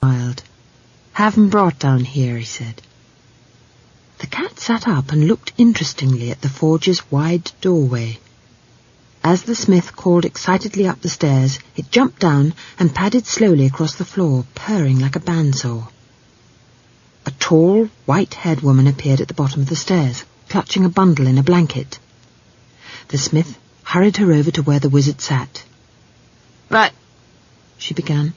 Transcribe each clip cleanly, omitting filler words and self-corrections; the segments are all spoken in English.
smiled. "Have 'em brought down here," he said. The cat sat up and looked interestingly at the forge's wide doorway. As the smith called excitedly up the stairs, it jumped down and padded slowly across the floor, purring like a bandsaw. A tall, white-haired woman appeared at the bottom of the stairs, clutching a bundle in a blanket. The smith hurried her over to where the wizard sat. "Right," she began.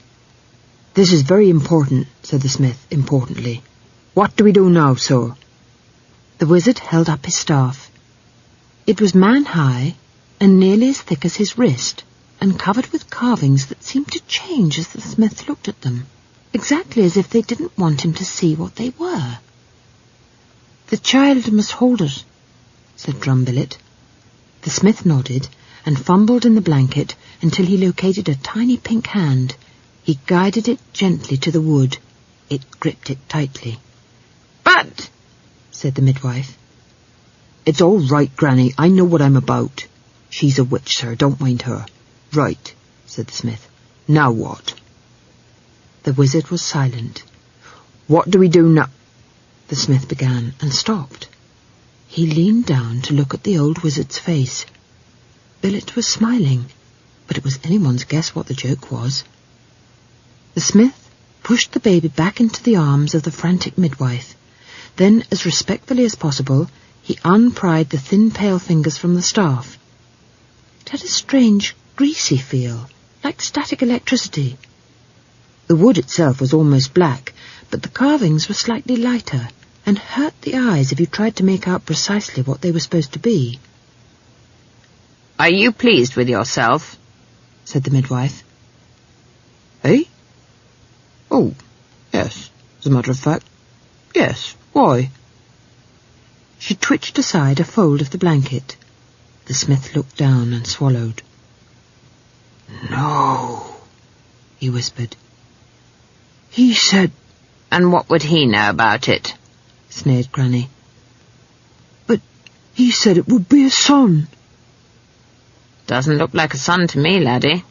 "This is very important," said the smith importantly. "What do we do now, sir?" The wizard held up his staff. It was man-high and nearly as thick as his wrist, and covered with carvings that seemed to change as the smith looked at them, exactly as if they didn't want him to see what they were. "The child must hold it," said Drumbillet. The smith nodded and fumbled in the blanket until he located a tiny pink hand. He guided it gently to the wood. It gripped it tightly. "But," said the midwife. "It's all right, Granny. I know what I'm about. She's a witch, sir. Don't mind her." "Right," said the smith. "Now what?" The wizard was silent. "What do we do now?" the smith began, and stopped. He leaned down to look at the old wizard's face. Billet was smiling, but it was anyone's guess what the joke was. The smith pushed the baby back into the arms of the frantic midwife. Then, as respectfully as possible, he unpried the thin pale fingers from the staff. It had a strange, greasy feel, like static electricity. The wood itself was almost black, but the carvings were slightly lighter, and hurt the eyes if you tried to make out precisely what they were supposed to be. "Are you pleased with yourself?" said the midwife. "Eh? Oh, yes, as a matter of fact, yes. Why?" She twitched aside a fold of the blanket. The smith looked down and swallowed. "No," he whispered. "He said—" "And what would he know about it?" sneered Granny. "But he said it would be a son." "Doesn't look like a son to me, laddie."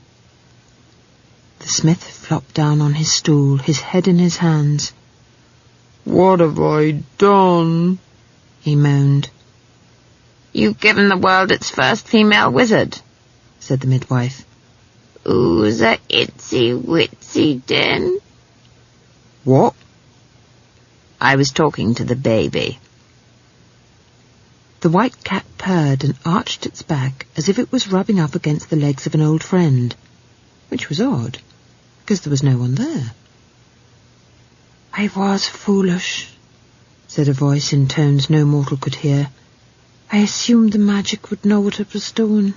The smith flopped down on his stool, his head in his hands. "What have I done?" he moaned. "You've given the world its first female wizard," said the midwife. "Who's a itsy-witsy den?" "What?" "I was talking to the baby." The white cat purred and arched its back as if it was rubbing up against the legs of an old friend, which was odd, because there was no one there. "I was foolish," said a voice in tones no mortal could hear. "I assumed the magic would know what it was doing."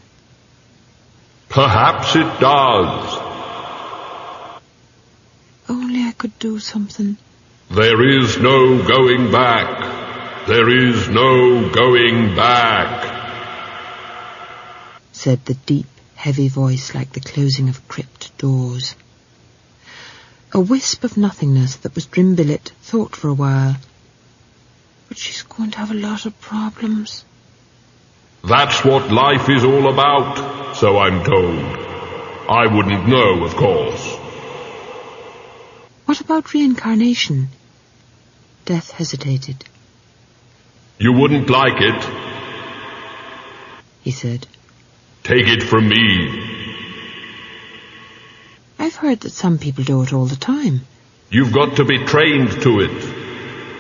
"Perhaps it does." "Only I could do something." "There is no going back. There is no going back," said the deep, heavy voice like the closing of crypt doors. A wisp of nothingness that was Drumbillet thought for a while. "But she's going to have a lot of problems." "That's what life is all about, so I'm told. I wouldn't know, of course." "What about reincarnation?" Death hesitated. "You wouldn't like it," he said. "Take it from me." "I've heard that some people do it all the time." "You've got to be trained to it.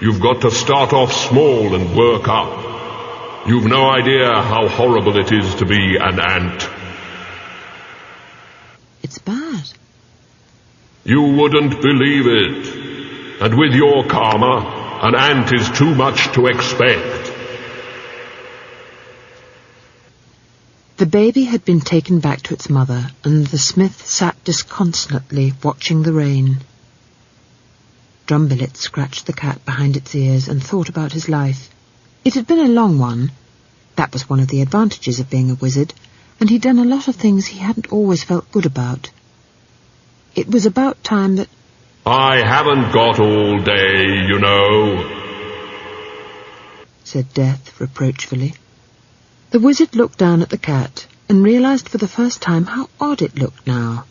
You've got to start off small and work up. You've no idea how horrible it is to be an ant." "It's bad." "You wouldn't believe it. And with your karma, an ant is too much to expect." The baby had been taken back to its mother, and the smith sat disconsolately watching the rain. Drumbillet scratched the cat behind its ears and thought about his life. It had been a long one. That was one of the advantages of being a wizard, and he'd done a lot of things he hadn't always felt good about. It was about time that... "I haven't got all day, you know," said Death reproachfully. The wizard looked down at the cat and realized for the first time how odd it looked now.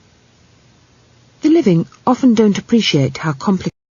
The living often don't appreciate how complicated